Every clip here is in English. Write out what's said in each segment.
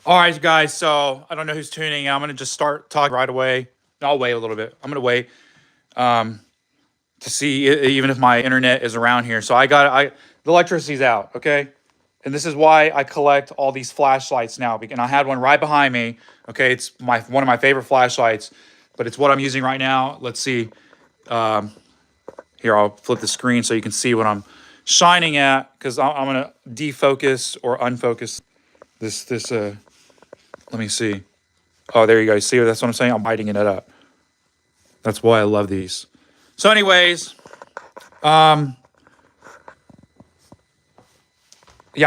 All right, guys. So I don't know who's tuning in. I'm gonna just start talking right away. I'll wait a little bit. I'm gonna wait to see even if my internet is around here. So the electricity's out. Okay, and this is why I collect all these flashlights now. And I had one right behind me. Okay, it's one of my favorite flashlights, but it's what I'm using right now. Let's see. Here, I'll flip the screen so you can see what I'm shining at because I'm gonna defocus or unfocus this. Let me see. Oh, there you go. See, that's what I'm saying. I'm lighting it up. That's why I love these. So, anyways, yeah,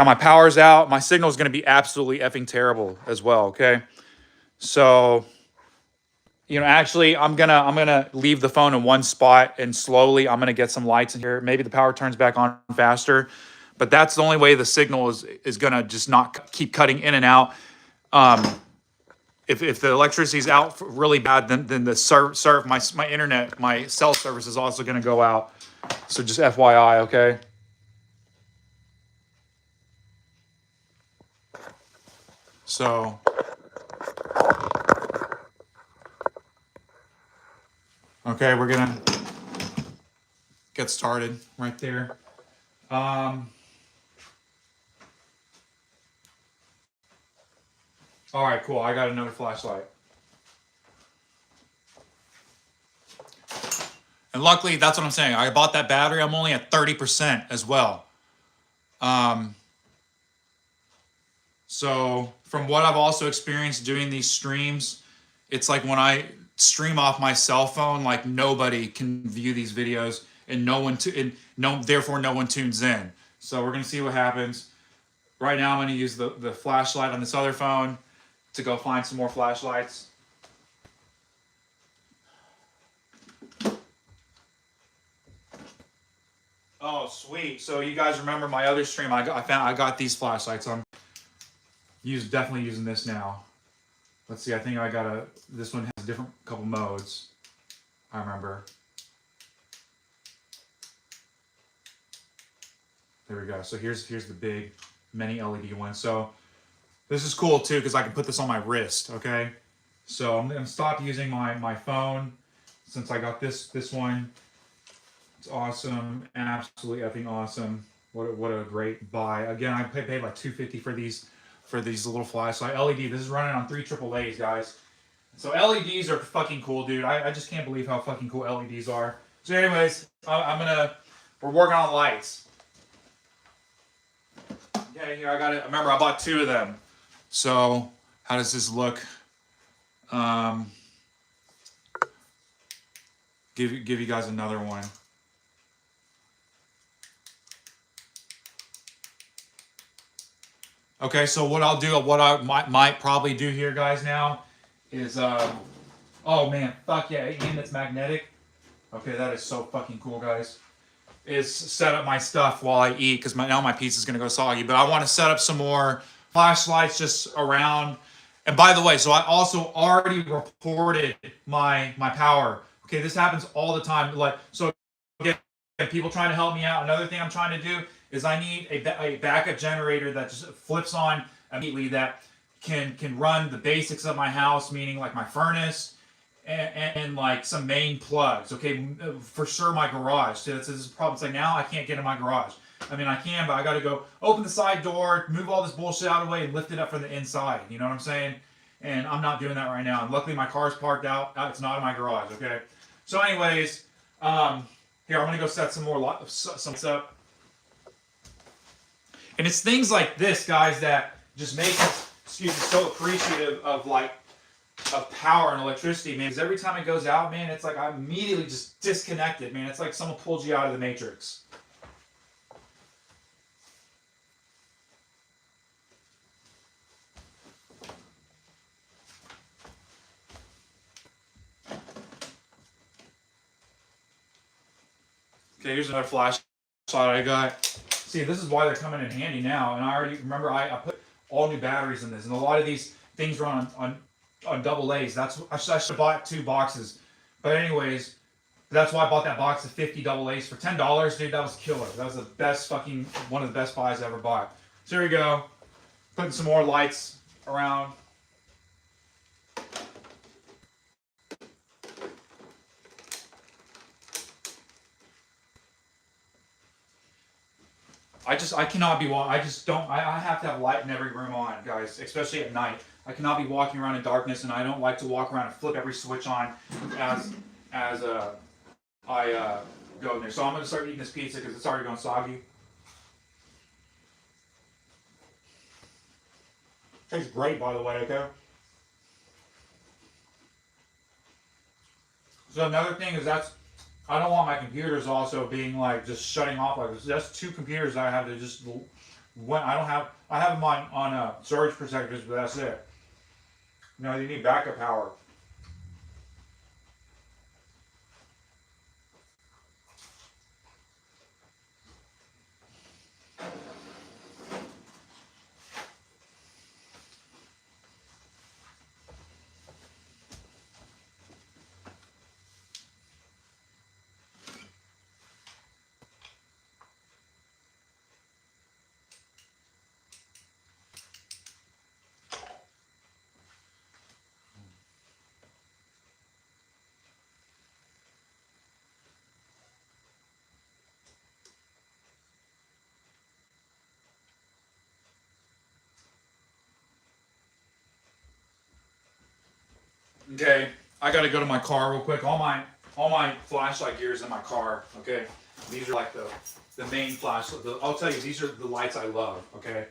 my power's out. My signal is going to be absolutely effing terrible as well. Okay, so actually, I'm gonna leave the phone in one spot and slowly I'm gonna get some lights in here. Maybe the power turns back on faster, but that's the only way the signal is gonna just not keep cutting in and out. Um, if the electricity's out really bad, then the my internet, my cell service is also going to go out. So just FYI, okay? So okay, we're gonna get started right there. Um, all right, cool. I got another flashlight, and luckily, that's what I'm saying. I bought that battery. I'm only at 30% as well. Um, So, from what I've also experienced doing these streams, it's like when I stream off my cell phone, like nobody can view these videos, and therefore no one tunes in. So we're gonna see what happens. Right now, I'm gonna use the flashlight on this other phone to go find some more flashlights. Oh, sweet! So you guys remember my other stream? I got these flashlights. I'm definitely using this now. Let's see. I think this one has a different couple modes. I remember. There we go. So here's the big mini LED one. So this is cool too because I can put this on my wrist. Okay. So I'm gonna stop using my phone since I got this one. It's awesome, absolutely effing awesome. What a great buy. Again, I paid like $250 for these little flashlight LED. This is running on 3 AAAs, guys. So LEDs are fucking cool, dude. I just can't believe how fucking cool LEDs are. So anyways, we're working on lights. Okay, here I got it. Remember, I bought 2 of them. So how does this look? Give you guys another one. Okay, so what I might probably do here, guys, now is oh man, fuck yeah, and it's magnetic. Okay, that is so fucking cool, guys. Is set up my stuff while I eat because now my pizza's gonna go soggy. But I want to set up some more flashlights just around. And by the way, so I also already reported my power. Okay, this happens all the time. Like so, again, people trying to help me out. Another thing I'm trying to do is I need a backup generator that just flips on immediately that can run the basics of my house, meaning like my furnace and like some main plugs. Okay, for sure my garage. So this is a problem. It's like now I can't get in my garage. I mean, I can, but I got to go open the side door, move all this bullshit out of the way, and lift it up from the inside. You know what I'm saying? And I'm not doing that right now. And luckily, my car's parked out. It's not in my garage. Okay. So, anyways, here I'm gonna go set some lights up. And it's things like this, guys, that just make us, so appreciative of power and electricity, man. Because every time it goes out, man, it's like I'm immediately just disconnected, man. It's like someone pulled you out of the matrix. Okay, here's another flashlight I got. See, this is why they're coming in handy now. And I already remember I put all new batteries in this, and a lot of these things run on double A's. I should have bought 2 boxes, but anyways, that's why I bought that box of 50 double A's for $10, dude. That was killer. That was one of the best buys I ever bought. So here we go, putting some more lights around. I cannot be I just don't I have to have light in every room on, guys, especially at night. I cannot be walking around in darkness, and I don't like to walk around and flip every switch on as I go in there. So I'm gonna start eating this pizza because it's already going soggy. Tastes great, by the way, okay? So another thing is I don't want my computers also being like just shutting off like this. That's two computers I have to just when I have them on surge protectors, but that's it. No, you need backup power. Okay, I gotta go to my car real quick. All my flashlight gear is in my car. Okay, these are like the main flashlight. I'll tell you, these are the lights I love. Okay.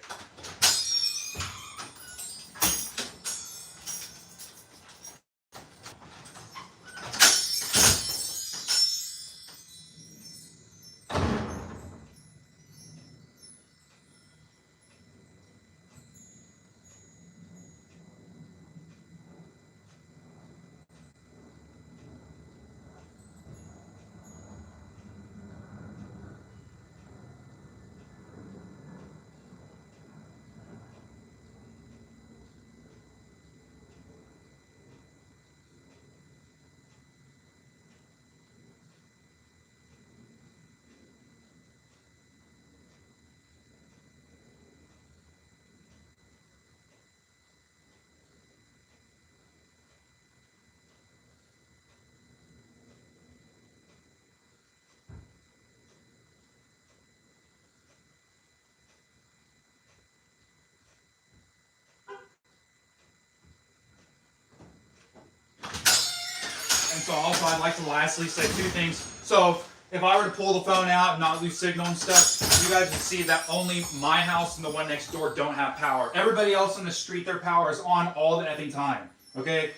And so also I'd like to lastly say two things. So if I were to pull the phone out and not lose signal and stuff, you guys would see that only my house and the one next door don't have power. Everybody else on the street, their power is on all the effing time. Okay?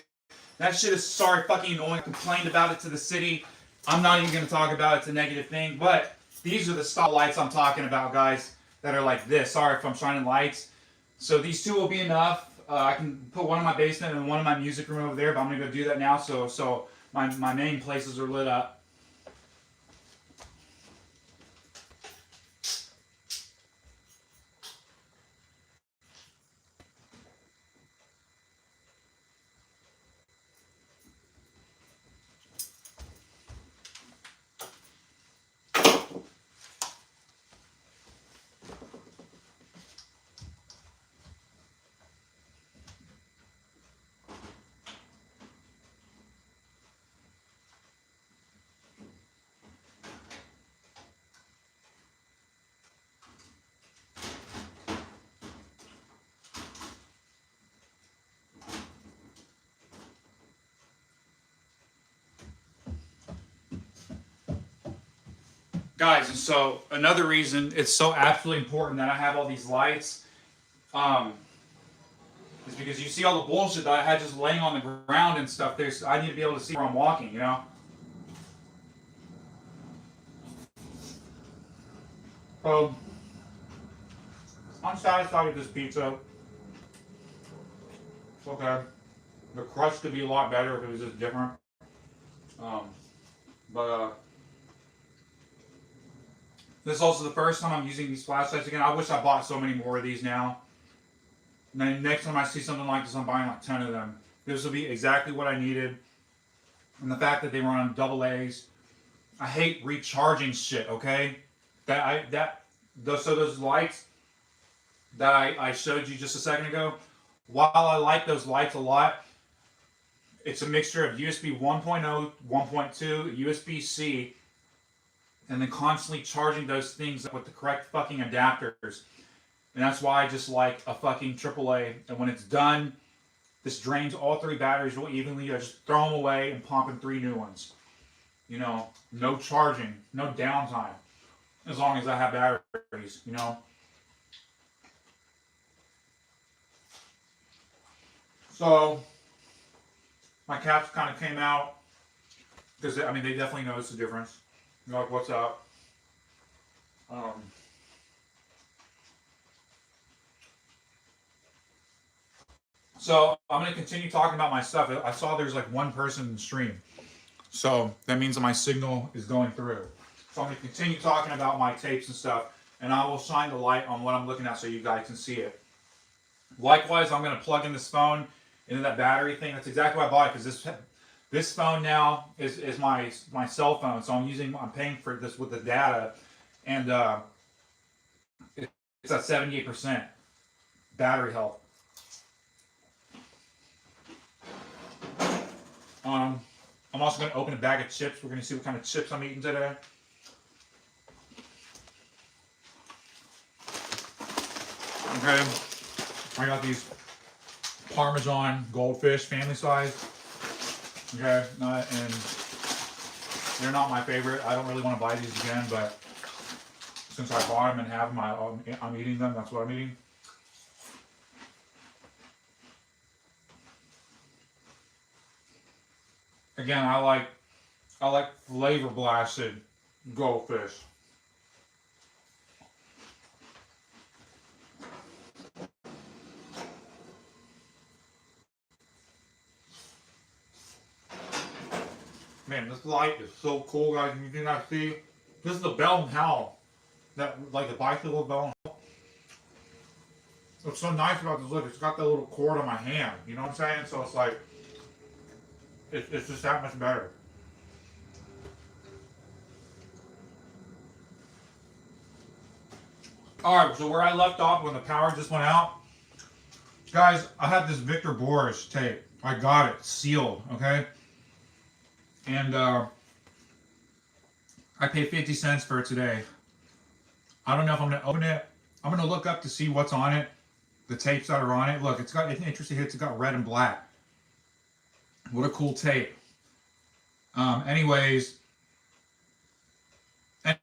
That shit is sorry fucking annoying. I complained about it to the city. I'm not even going to talk about it. It's a negative thing. But these are the stop lights I'm talking about, guys, that are like this. Sorry if I'm shining lights. So these two will be enough. I can put one in my basement and one in my music room over there, but I'm going to go do that now. So my main places are lit up. Guys, and so another reason it's so absolutely important that I have all these lights is because you see all the bullshit that I had just laying on the ground and stuff. I need to be able to see where I'm walking, you know? So, I'm satisfied with this pizza. It's okay. The crust could be a lot better if it was just different. Um, but this is also the first time I'm using these flashlights again. I wish I bought so many more of these now. And then next time I see something like this, I'm buying like 10 of them. This will be exactly what I needed. And the fact that they run on double A's. I hate recharging shit, okay? So those lights that I showed you just a second ago, while I like those lights a lot, it's a mixture of USB 1.0, 1.2, USB-C, and then constantly charging those things with the correct fucking adapters. And that's why I just like a fucking AAA. And when it's done, this drains all 3 batteries real evenly. I just throw them away and pump in 3 new ones. You know, no charging, no downtime, as long as I have batteries, you know. So, my cats kind of came out, because, I mean, they definitely noticed the difference. They're like, what's up? So, I'm going to continue talking about my stuff. I saw there's like 1 person in the stream. So, that means that my signal is going through. So, I'm going to continue talking about my tapes and stuff, and I will shine the light on what I'm looking at so you guys can see it. Likewise, I'm going to plug in this phone into that battery thing. That's exactly why I bought it, because this phone now is my cell phone. So I'm paying for this with the data, and it's at 78% battery health. I'm also going to open a bag of chips. We're going to see what kind of chips I'm eating today. Okay, I got these Parmesan goldfish, family size. Okay, and they're not my favorite. I don't really want to buy these again, but since I bought them and have them, I'm eating them. That's what I'm eating. Again, I like flavor blasted goldfish. Man, this light is so cool, guys. You can not see. This is the Bell and Howell. That, like the bicycle Bell and Howell. What's so nice about this, look, it's got that little cord on my hand. You know what I'm saying? So it's like, it's just that much better. Alright, so where I left off when the power just went out, guys, I had this Victor Boris tape. I got it sealed, okay? And I paid 50 cents for it today. I don't know if I'm going to open it. I'm going to look up to see what's on it, the tapes that are on it. Look, it's got, it's interesting here, it's got red and black. What a cool tape. Anyways, I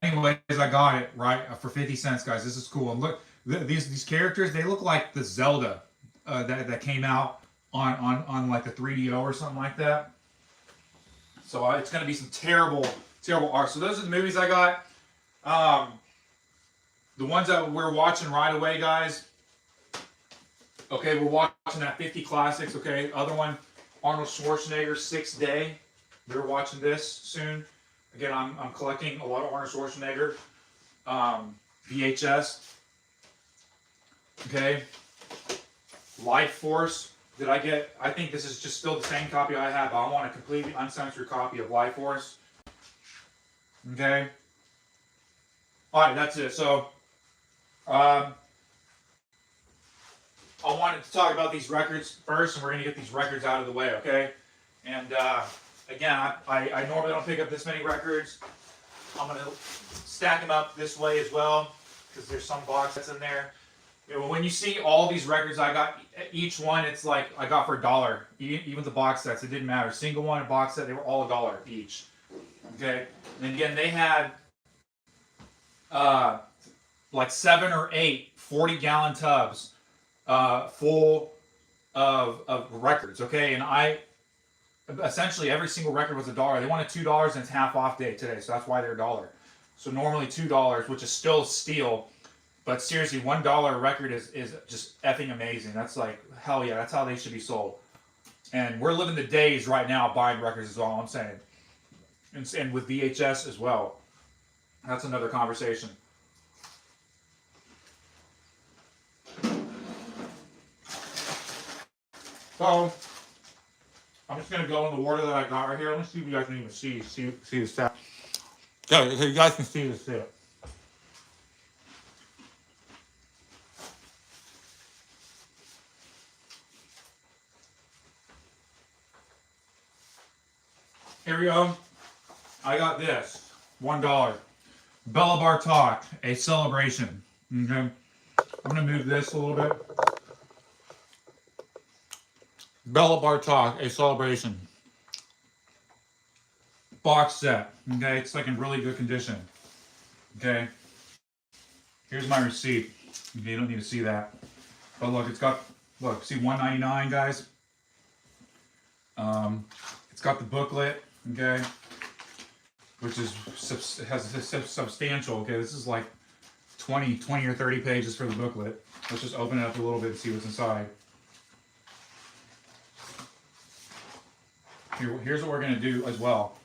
got it, right, for 50 cents, guys. This is cool. And look, these characters, they look like the Zelda that came out on like the 3DO or something like that. So it's going to be some terrible art. So those are the movies I got. The ones that we're watching right away, guys. Okay, we're watching that 50 Classics. Okay, other one, Arnold Schwarzenegger, 6th Day. We're watching this soon. Again, I'm collecting a lot of Arnold Schwarzenegger VHS. Okay, Life Force. Did I get? I think this is just still the same copy I have, but I want a completely uncensored copy of Life Force. Okay. All right, that's it. So, I wanted to talk about these records first, and we're gonna get these records out of the way, okay? And again, I normally don't pick up this many records. I'm gonna stack them up this way as well, because there's some box that's in there. You know, when you see all these records I got, each one, it's like I got for $1. Even the box sets, it didn't matter. Single one, a box set, they were all $1 each. Okay, and again, they had like 7 or 8 40-gallon tubs full of records. Okay, and I essentially every single record was $1. They wanted $2, and it's half off day today, so that's why they're $1. So normally $2, which is still a steal. But seriously, $1 a record is just effing amazing. That's like, hell yeah, that's how they should be sold. And we're living the days right now buying records is all I'm saying. And with VHS as well. That's another conversation. So, I'm just going to go in the water that I got right here. Let me see if you guys can even see the stuff. Yeah, you guys can see this too. Here we go. I got this. $1. Bella Bartok, A Celebration. Okay. I'm gonna move this a little bit. Bella Bartok, A Celebration. Box set. Okay, it's like in really good condition. Okay. Here's my receipt. Okay, you don't need to see that. But look, it's got, look, see $1.99, guys? It's got the booklet, okay? Which is, substantial, okay? This is like 20 or 30 pages for the booklet. Let's just open it up a little bit and see what's inside. Here's what we're gonna do as well.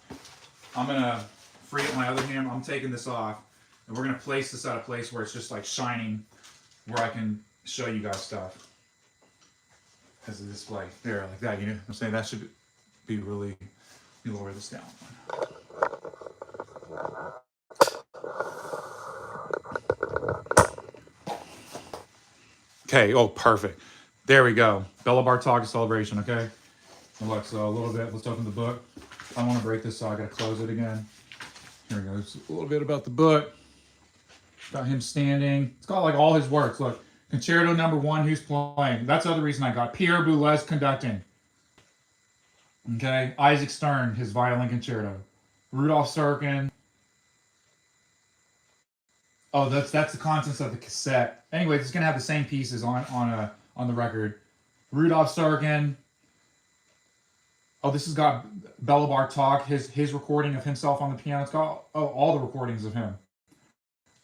I'm gonna free up my other hand. I'm taking this off, and we're gonna place this at a place where it's just like shining, where I can show you guys stuff as a display. There, like that. You know what I'm saying? That should be really. Let me lower this down. Okay. Oh, perfect. There we go. Bella Bartok Celebration. Okay. And look, so a little bit. Let's open the book. I want to break this, so I got to close it again. Here we go. It's a little bit about the book. Got him standing. It's got like all his works. Look, Concerto No. 1. Who's playing? That's the other reason I got. Pierre Boulez conducting. Okay. Isaac Stern, his violin concerto. Rudolf Serkin. Oh, that's the contents of the cassette. Anyway, it's gonna have the same pieces on the record. Rudolf Serkin. Oh, this has got Bela Bartok, his recording of himself on the piano. It's got all the recordings of him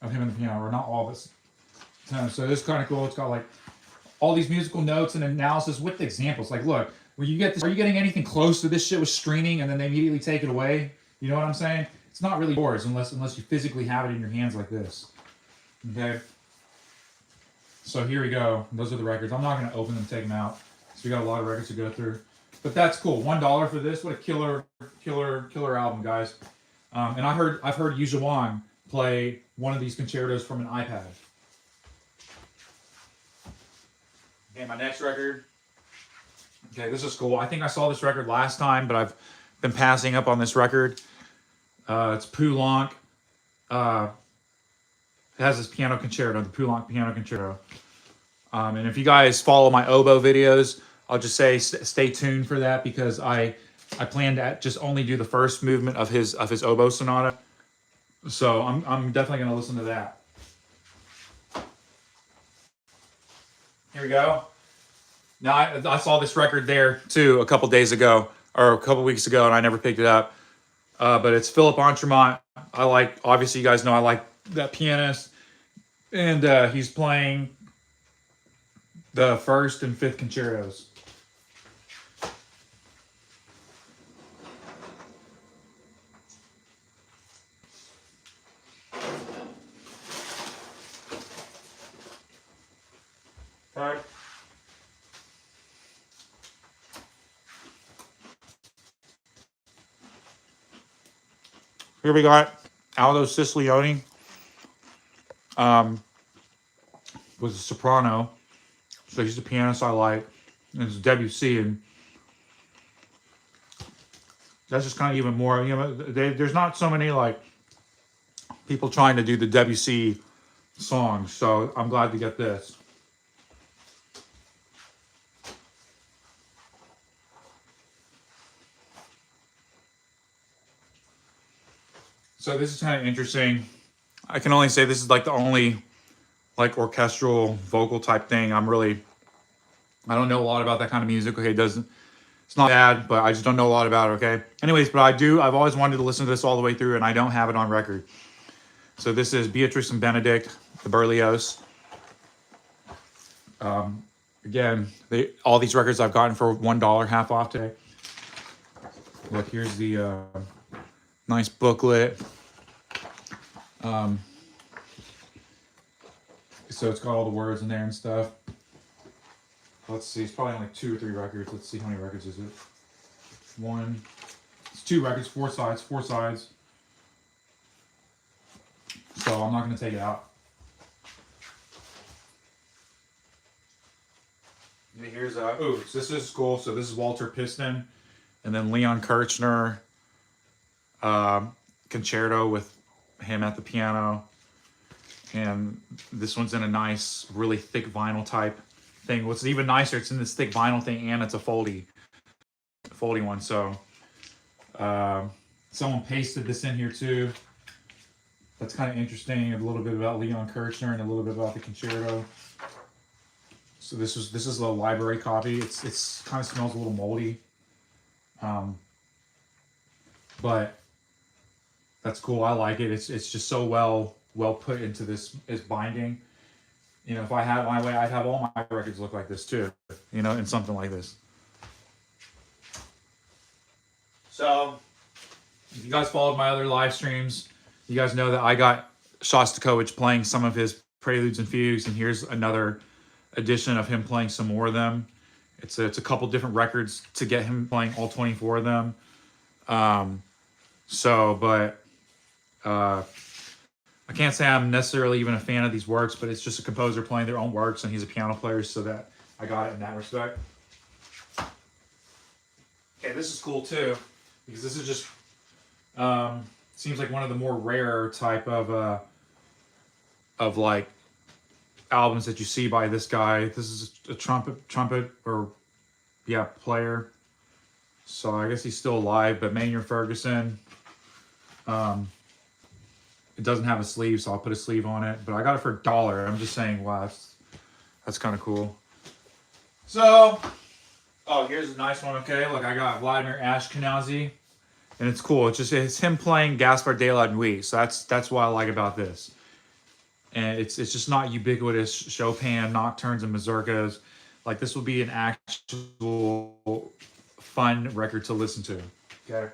on the piano, or not all this. So this is kind of cool. It's got like all these musical notes and analysis with the examples. Like, look, when you get this, are you getting anything close to this shit with streaming and then they immediately take it away? You know what I'm saying? It's not really yours unless you physically have it in your hands like this. Okay. So here we go. Those are the records. I'm not going to open them, take them out. So we got a lot of records to go through. But that's cool. $1 for this. What a killer album, guys. And I've heard Yu Zhuan play one of these concertos from an iPad. Okay, my next record. Okay, this is cool. I think I saw this record last time, but I've been passing up on this record. It's Poulenc. It has this piano concerto, the Poulenc piano concerto. And if you guys follow my oboe videos, I'll just say stay tuned for that, because I plan to just only do the first movement of his oboe sonata. So I'm definitely going to listen to that. Here we go. Now I saw this record there too a couple days ago, or a couple weeks ago, and I never picked it up. But it's Philippe Entremont. Obviously you guys know I like that pianist, and he's playing the first and fifth concertos. All right. Here we got Aldo Sicilioni. Was a soprano, so he's the pianist I like. And it's Debussy, and that's just kind of even more. You know, there's not so many like people trying to do the Debussy songs, so I'm glad to get this. So this is kind of interesting. I can only say this is like the only like orchestral vocal type thing. I don't know a lot about that kind of music. Okay, it's not bad, but I just don't know a lot about it. Okay. Anyways, but I've always wanted to listen to this all the way through, and I don't have it on record. So this is Beatrice and Benedict, the Berlioz. Again, all these records I've gotten for $1, half off today. Look, here's the nice booklet. So it's got all the words in there and stuff. Let's see, it's probably only 2 or 3 records. Let's see, how many records is it? It's 2 records, 4 sides. So I'm not going to take it out. Here's so this is cool. So this is Walter Piston, and then Leon Kirchner, concerto with him at the piano. And this one's in a nice, really thick vinyl type thing. What's even nicer, it's in this thick vinyl thing, and it's a foldy one. So someone pasted this in here too. That's kind of interesting. A little bit about Leon Kirchner and a little bit about the concerto. So this is a library copy. It's kind of smells a little moldy, but that's cool. I like it. It's just so well put into this binding. You know, if I had my way, I'd have all my records look like this too. You know, in something like this. So, if you guys followed my other live streams, you guys know that I got Shostakovich playing some of his preludes and fugues, and here's another edition of him playing some more of them. It's a couple different records to get him playing all 24 of them. I can't say I'm necessarily even a fan of these works, but it's just a composer playing their own works, and he's a piano player, so that I got it in that respect. Okay, this is cool too, because this is just seems like one of the more rare type of like albums that you see by this guy. This is a trumpet or player. So I guess he's still alive, but Maynard Ferguson. It doesn't have a sleeve, so I'll put a sleeve on it. But I got it for $1. I'm just saying, wow, that's kind of cool. So, here's a nice one. Okay, look, I got Vladimir Ashkenazy, and it's cool. It's him playing Gaspard de la Nuit. So that's what I like about this. And it's just not ubiquitous Chopin nocturnes and mazurkas. Like, this will be an actual fun record to listen to. Okay.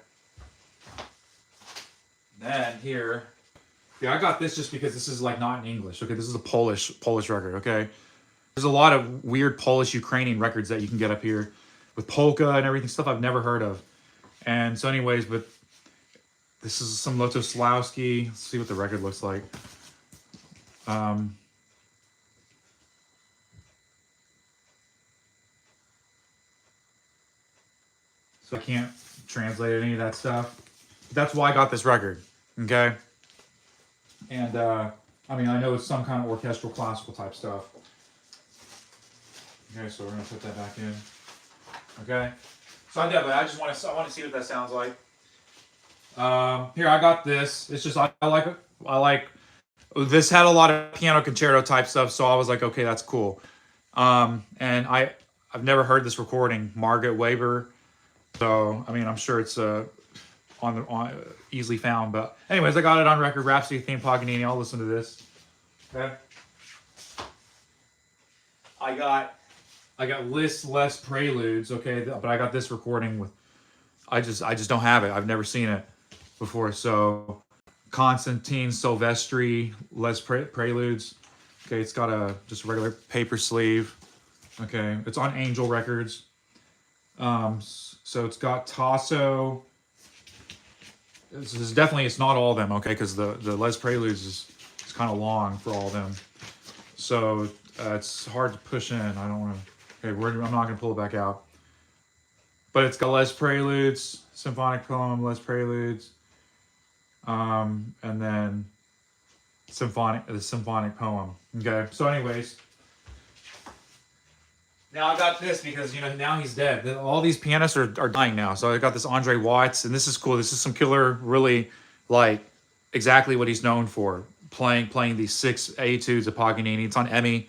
Then here, I got this just because this is like not in English. Okay, this is a Polish record. Okay, there's a lot of weird Polish Ukrainian records that you can get up here with polka and everything, stuff I've never heard of. And so, anyways, but this is some Lotosławski. Let's see what the record looks like. So I can't translate any of that stuff. That's why I got this record. Okay. And I mean, I know it's some kind of orchestral classical type stuff. Okay, so we're gonna put that back in. Okay. So I want to see what that sounds like. Here, I got this. It's just I like it. I like this had a lot of piano concerto type stuff, so I was like, okay, that's cool. And I've never heard this recording, Margaret Weber. So I mean, I'm sure it's on easily found. But anyways, I got it on record. Rhapsody theme Paganini. I'll listen to this. Okay. I got Liszt Les Preludes. Okay, but I got this recording with. I just don't have it. I've never seen it before. So Konstantin Silvestri Les Preludes. Okay, it's got a just regular paper sleeve. Okay, it's on Angel Records. So it's got Tasso. This is definitely, it's not all of them, okay, because the Les Preludes is kind of long for all of them. So it's hard to push in. I don't want to, okay, I'm not going to pull it back out. But it's got Les Preludes, Symphonic Poem, Les Preludes, and then the Symphonic Poem. Okay, so anyways, now I got this because, you know, now he's dead. All these pianists are dying now. So I got this Andre Watts, and this is cool. This is some killer, really, like, exactly what he's known for. Playing these 6 etudes of Paganini. It's on EMI.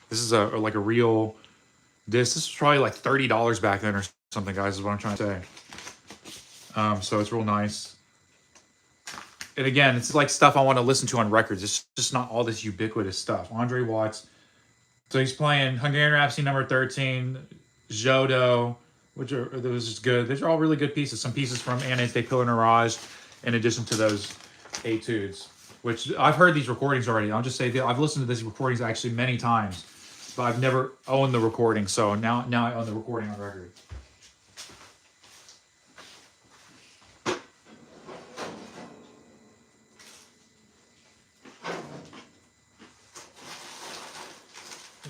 This is a real disc. This is probably like $30 back then or something, guys, is what I'm trying to say. So it's real nice. And again, it's like stuff I want to listen to on records. It's just not all this ubiquitous stuff. Andre Watts. So he's playing Hungarian Rhapsody number 13, Jodo, that was just good. These are all really good pieces. Some pieces from Agnès des Pèlerinages, in addition to those etudes, which I've heard these recordings already. I'll just say that I've listened to these recordings actually many times, but I've never owned the recording. So now I own the recording on record.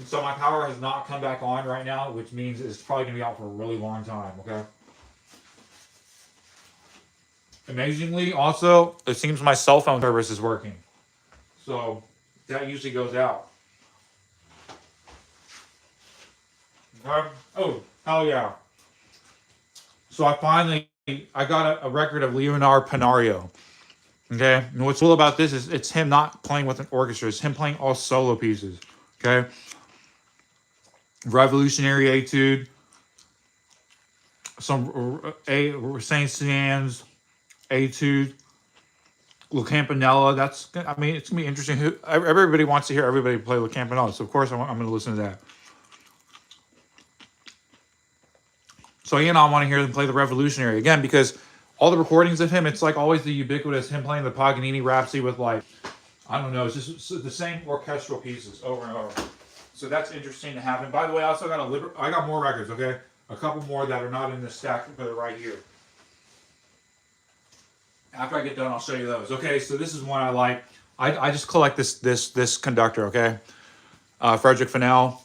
So my power has not come back on right now, which means it's probably going to be out for a really long time, okay? Amazingly, also, it seems my cell phone service is working. So that usually goes out. Oh, hell yeah. So I got a record of Leonard Panario. Okay. And what's cool about this is it's him not playing with an orchestra. It's him playing all solo pieces. Okay. Revolutionary Etude. Some Saint-Saëns Etude. La Campanella. It's going to be interesting. Everybody wants to hear everybody play La Campanella. So, of course, I'm going to listen to that. So, I want to hear them play the Revolutionary again because all the recordings of him, it's like always the ubiquitous him playing the Paganini Rhapsody with like, I don't know, it's just the same orchestral pieces over and over. So that's interesting to have. And by the way, I also got I got more records, okay? A couple more that are not in this stack, but are right here. After I get done, I'll show you those. Okay, so this is one I like. I just collect this conductor, okay? Frederick Fennell.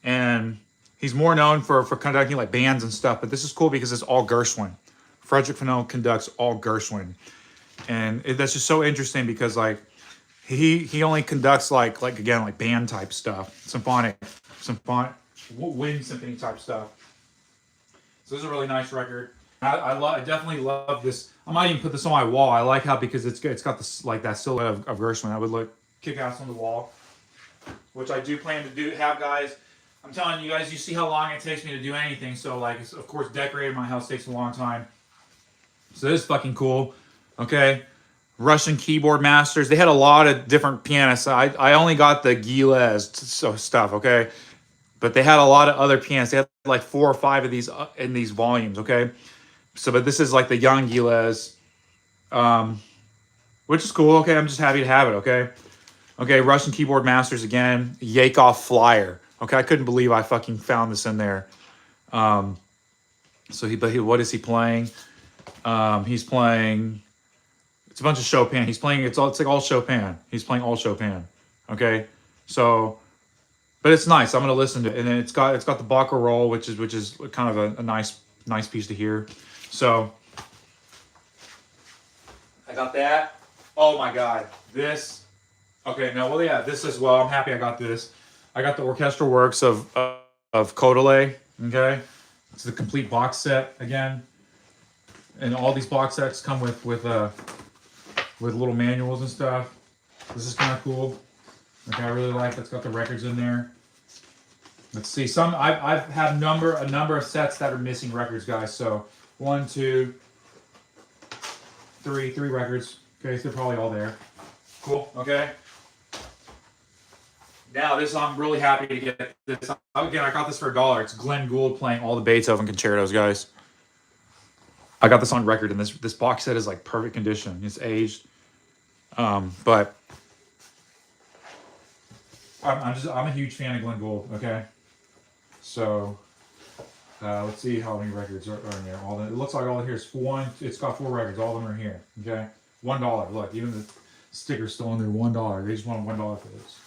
And he's more known for conducting like bands and stuff, but this is cool because it's all Gershwin. Frederick Fennell conducts all Gershwin. And that's just so interesting because like he only conducts like again like band type stuff, symphonic, wind symphony type stuff. So this is a really nice record. I definitely love this. I might even put this on my wall. I like how because it's got this like that silhouette of Gershwin. I would look kick ass on the wall, which I do plan to have, guys. I'm telling you guys, you see how long it takes me to do anything. So like, of course, decorating my house takes a long time. So this is fucking cool. Okay. Russian keyboard masters. They had a lot of different pianists. I only got the Gilles stuff, okay? But they had a lot of other pianists. They had like 4 or 5 of these in these volumes, okay? So, but this is like the young Gilles, which is cool, okay? I'm just happy to have it, okay? Okay, Russian keyboard masters again. Yakov Flyer. Okay, I couldn't believe I fucking found this in there. What is he playing? He's playing... It's a bunch of Chopin. It's like all Chopin. He's playing all Chopin. Okay, so, but it's nice. I'm gonna listen to it, and then it's got the Barcarolle, which is kind of a nice piece to hear. So, I got that. Oh my god, this. Okay, no, well yeah, this as well. I'm happy I got this. I got the orchestral works of Kodaly. Okay, it's the complete box set again, and all these box sets come with little manuals and stuff. This is kind of cool. Okay, I really like it. It's got the records in there. Let's see. I've had a number of sets that are missing records, guys. So 1, 2, 3 records. Okay, so they're probably all there. Cool. Okay. Now I'm really happy to get this. Again, I got this for $1. It's Glenn Gould playing all the Beethoven concertos, guys. I got this on record, and this box set is like perfect condition. It's aged, but I'm a huge fan of Glenn Gould. Okay, so let's see how many records are in there. It looks like all here is 1. It's got 4 records. All of them are here. Okay, $1. Look, even the sticker's still in there. $1. They just want $1 for this.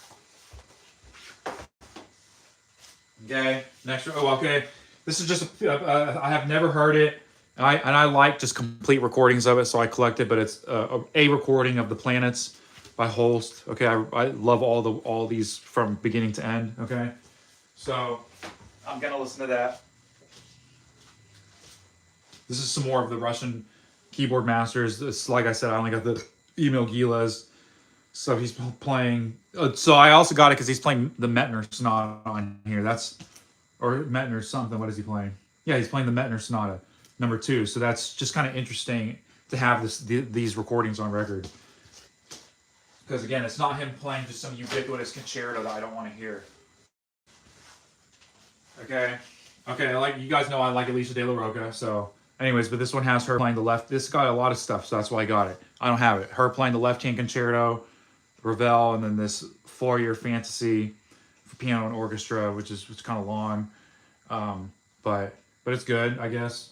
Okay, next. Oh, okay. This is just I have never heard it. And I like just complete recordings of it, so I collect it. But it's a recording of the Planets by Holst. Okay, I love all these from beginning to end. Okay, so I'm gonna listen to that. This is some more of the Russian keyboard masters. This, like I said, I only got the Emil Gilles. So he's playing. So I also got it because he's playing the Mettner Sonata on here. Or Mettner something. What is he playing? Yeah, he's playing the Mettner Sonata. Number 2, so that's just kind of interesting to have these recordings on record. Because again, it's not him playing just some ubiquitous concerto that I don't want to hear. Okay, you guys know I like Alicia De La Roca. So, anyways, but this one has her playing the left. This got a lot of stuff, so that's why I got it. I don't have it. Her playing the left-hand concerto, Ravel, and then this Fourier Fantasy for piano and orchestra, which is kind of long, but it's good, I guess.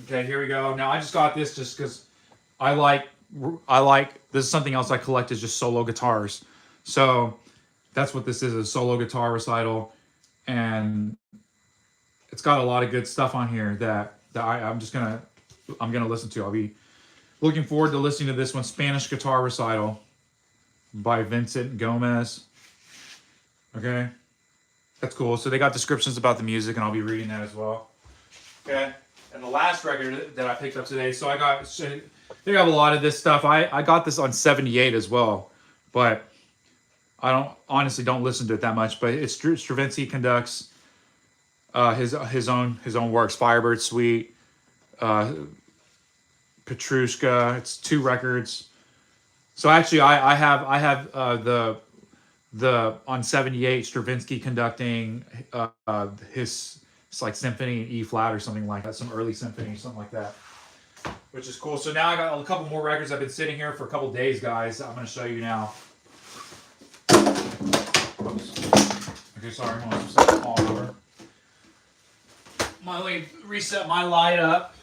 Okay, here we go. Now I just got this just because I like this is something else I collect is just solo guitars. So that's what this is, a solo guitar recital, and it's got a lot of good stuff on here that that I'm gonna listen to. I'll be looking forward to listening to this one, Spanish Guitar Recital by Vincent Gomez. Okay, that's cool. So they got descriptions about the music, and I'll be reading that as well. Okay, and the last record that I picked up today, so they have a lot of this stuff. I got this on 78 as well, but I honestly don't listen to it that much. But it's Stravinsky conducts his own works, Firebird Suite, Petrushka. It's 2 records. So actually, I have the on 78 Stravinsky conducting his, it's like symphony in E flat or something like that, some early symphony, something like that, which is cool. So now I got a couple more records. I've been sitting here for a couple days, guys. I'm going to show you now. Oops. Okay, sorry, I'm going to set the all over. Let me reset my light up.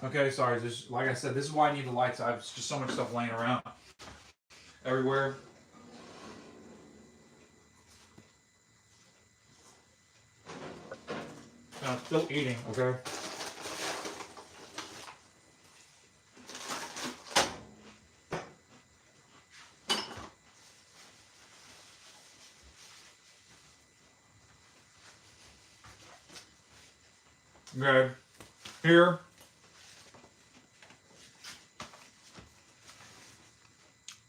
Okay, sorry. Just like I said, this is why I need the lights. I have just so much stuff laying around everywhere. And I'm still eating, okay? Okay, here.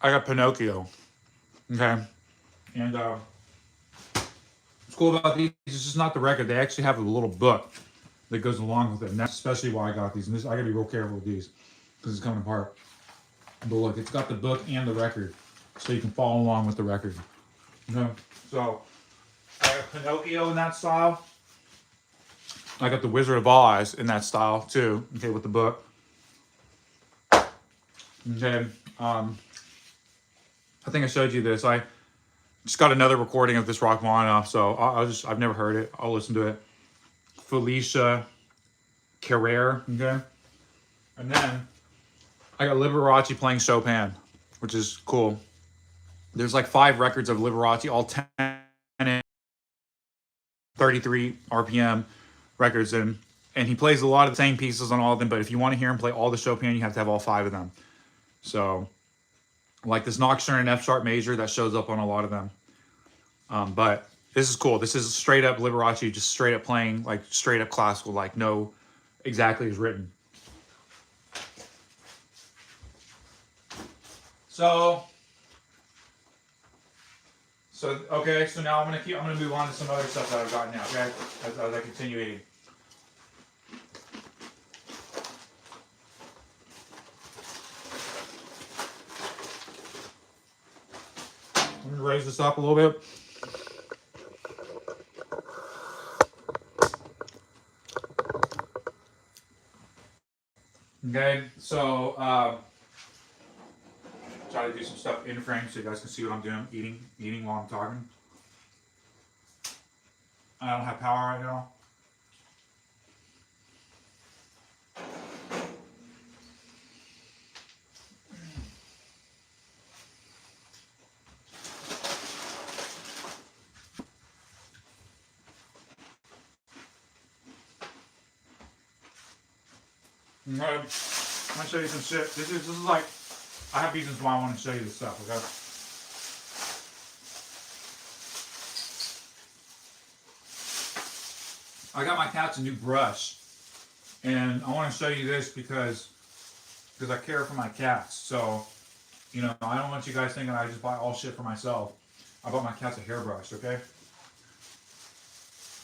I got Pinocchio. Okay, and what's cool about these is just not the record. They actually have a little book that goes along with it, and that's especially why I got these. And this, I gotta be real careful with these because it's coming apart. But look, it's got the book and the record, so you can follow along with the record. Okay, so I got Pinocchio in that style. I got the Wizard of Oz in that style too. Okay, with the book. Okay, I think I showed you this. I just got another recording of this Rachmaninoff, so I've never heard it. I'll listen to it. Felicia Carrere, okay? And then I got Liberace playing Chopin, which is cool. There's like 5 records of Liberace, all 10 and 33 RPM records, and he plays a lot of the same pieces on all of them, but if you want to hear him play all the Chopin, you have to have all 5 of them. So like this Nocturne and F sharp major that shows up on a lot of them. But this is cool. This is straight up Liberace, just straight up playing, like straight up classical, like no exactly is written. So okay, so now I'm gonna move on to some other stuff that I've got now, okay? As I continue eating. I'm gonna raise this up a little bit. Okay, so try to do some stuff in frame so you guys can see what I'm doing, eating while I'm talking. I don't have power right now. Okay, I'm gonna show you some shit. This is like, I have reasons why I want to show you this stuff, okay? I got my cats a new brush, and I want to show you this because I care for my cats. So, you know, I don't want you guys thinking I just buy all shit for myself. I bought my cats a hairbrush, okay?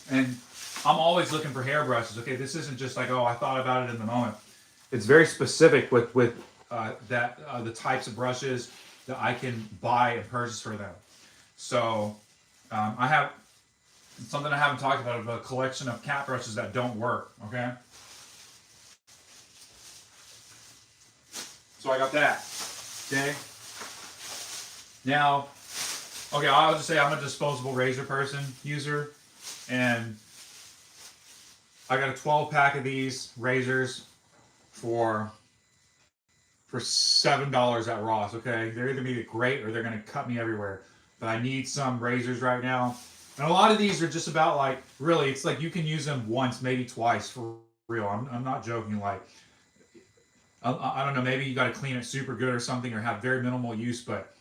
And I'm always looking for hairbrushes, okay? This isn't just like, oh, I thought about it in the moment. It's very specific with the types of brushes that I can buy and purchase for them. So I have something I haven't talked about, a collection of cat brushes that don't work, okay? So I got that, okay? Now, okay, I'll just say I'm a disposable razor user, and I got a 12 pack of these razors for $7 at Ross, okay? They're either gonna be great or they're gonna cut me everywhere. But I need some razors right now. And a lot of these are just about like, really, it's like you can use them once, maybe twice for real. I'm not joking. Like, I don't know, maybe you got to clean it super good or something, or have very minimal use, but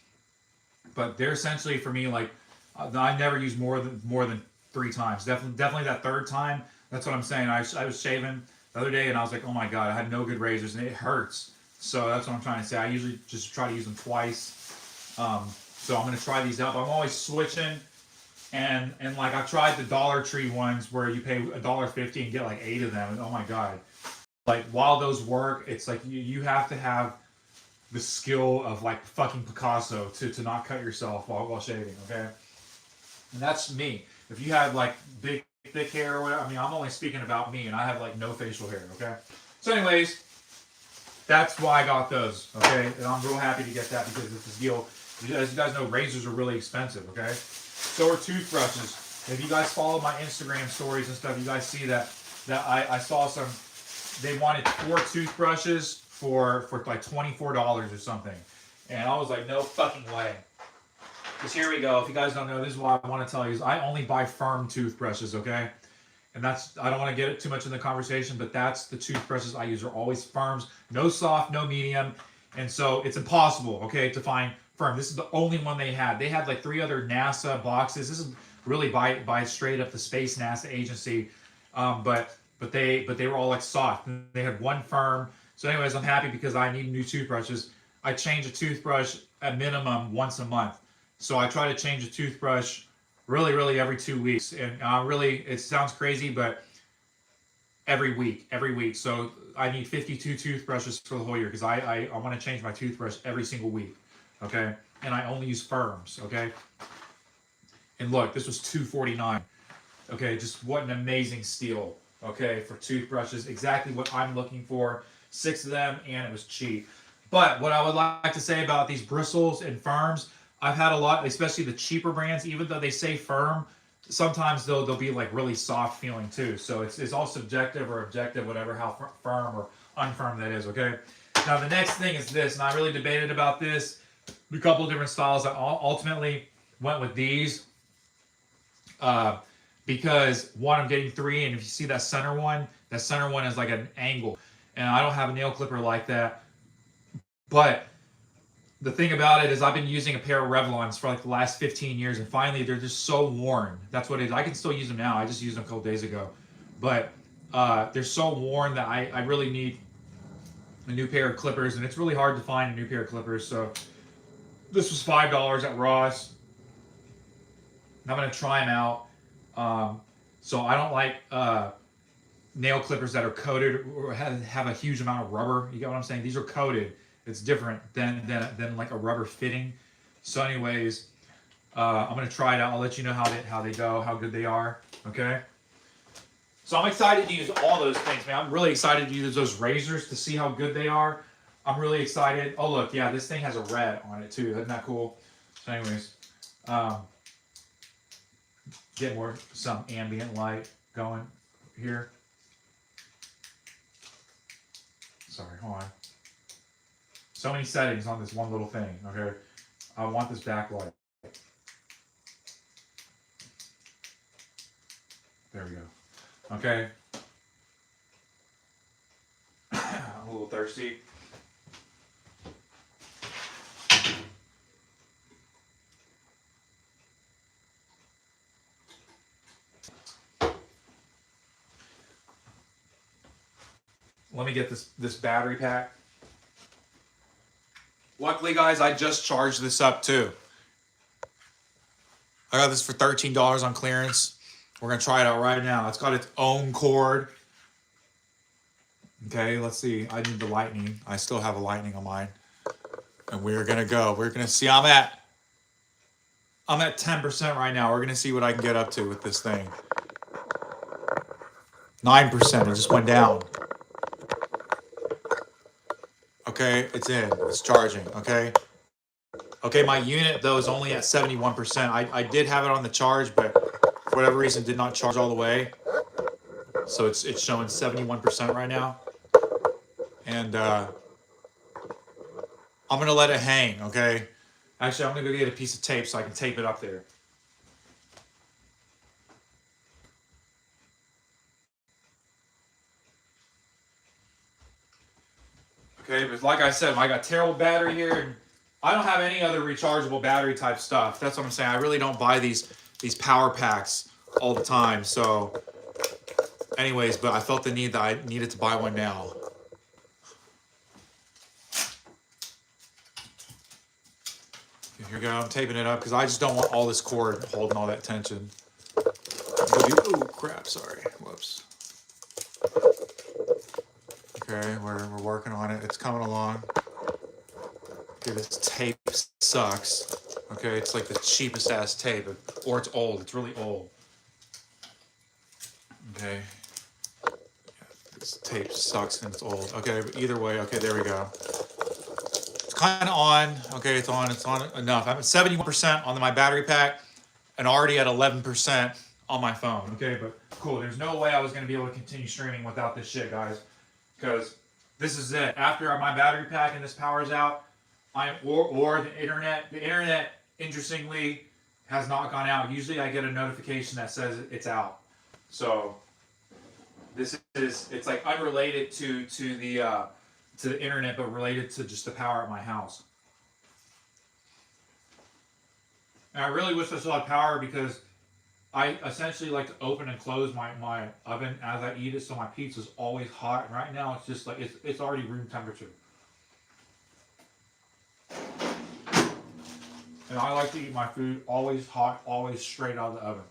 they're essentially for me like I never use more than 3 times. Definitely that third time. That's what I'm saying. I was shaving the other day and I was like, oh my god, I had no good razors and it hurts. So that's what I'm trying to say. I usually just try to use them twice. So I'm gonna try these out. I'm always switching. And like I've tried the Dollar Tree ones where you pay $1.50 and get like 8 of them, and oh my god, like while those work, it's like you have to have the skill of like fucking Picasso to not cut yourself while shaving, okay? And that's me. If you have like big thick hair or whatever, I mean, I'm only speaking about me, and I have like no facial hair, okay? So, anyways, that's why I got those, okay? And I'm real happy to get that because it's a deal. As you guys know, razors are really expensive, okay? So are toothbrushes. If you guys follow my Instagram stories and stuff, you guys see that I saw some. They wanted 4 toothbrushes for like $24 or something, and I was like, no fucking way. Because here we go. If you guys don't know, this is what I want to tell you: is I only buy firm toothbrushes, okay? And that's, I don't want to get it too much in the conversation, but that's the toothbrushes I use are always firms, no soft, no medium, and so it's impossible, okay, to find firm. This is the only one they had. They had like 3 other NASA boxes. This is really by straight up the Space NASA agency, but they were all like soft. They had one firm. So, anyways, I'm happy because I need new toothbrushes. I change a toothbrush at minimum once a month. So I try to change a toothbrush really every 2 weeks. And really, it sounds crazy, but every week. So I need 52 toothbrushes for the whole year because I want to change my toothbrush every single week. Okay, and I only use firms. Okay, and look, this was $2.49. Okay, just what an amazing steal. Okay, for toothbrushes, exactly what I'm looking for. 6 of them, and it was cheap. But what I would like to say about these bristles and firms, I've had a lot, especially the cheaper brands. Even though they say firm, sometimes they'll be like really soft feeling too. So it's all subjective or objective, whatever how firm or unfirm that is. Okay. Now the next thing is this, and I really debated about this. A couple of different styles. I ultimately went with these because one, I'm getting 3, and if you see that center one is like an angle, and I don't have a nail clipper like that. But the thing about it is I've been using a pair of Revlons for like the last 15 years, and finally they're just so worn. That's what it is. I can still use them now. I just used them a couple days ago. But they're so worn that I really need a new pair of clippers, and it's really hard to find a new pair of clippers. So this was $5 at Ross. I'm going to try them out. So I don't like nail clippers that are coated or have a huge amount of rubber. You get what I'm saying? These are coated. It's different than like a rubber fitting. So, anyways, I'm gonna try it out. I'll let you know how they go, how good they are. Okay. So I'm excited to use all those things, man. I'm really excited to use those razors to see how good they are. I'm really excited. Oh look, yeah, this thing has a red on it too. Isn't that cool? So, anyways, get some ambient light going here. Sorry, hold on. So many settings on this one little thing, okay? I want this backlight. There we go. Okay. I'm a little thirsty. Let me get this battery pack. Luckily, guys, I just charged this up too. I got this for $13 on clearance. We're going to try it out right now. It's got its own cord. Okay, let's see. I need the lightning. I still have a lightning on mine. And we're going to go. We're going to see. I'm at 10% right now. We're going to see what I can get up to with this thing. 9%. It just went down. Okay, it's in. It's charging. Okay. Okay, my unit, though, is only at 71%. I did have it on the charge, but for whatever reason, did not charge all the way. So it's showing 71% right now. And I'm going to let it hang, okay? Actually, I'm going to go get a piece of tape so I can tape it up there. Okay, but like I said, I got terrible battery here, and I don't have any other rechargeable battery type stuff. That's what I'm saying. I really don't buy these power packs all the time. So, anyways, but I felt the need that I needed to buy one now. Here we go. I'm taping it up because I just don't want all this cord holding all that tension. Oh crap! Sorry. Whoops. Okay, we're working on it. It's coming along. Okay, this tape sucks. Okay, it's like the cheapest ass tape, or it's old. It's really old. Okay. Yeah, this tape sucks and it's old. Okay, but either way, okay, there we go. It's kind of on. Okay, it's on enough. I'm at 71% on my battery pack and already at 11% on my phone. Okay, but cool. There's no way I was going to be able to continue streaming without this shit, guys. Because this is it. After my battery pack and this powers out, or the internet. The internet, interestingly, has not gone out. Usually I get a notification that says it's out. So this is, it's like unrelated to the internet, but related to just the power at my house. And I really wish I still had power because I essentially like to open and close my oven as I eat it, so my pizza's always hot. And right now it's just like it's already room temperature. And I like to eat my food always hot, always straight out of the oven.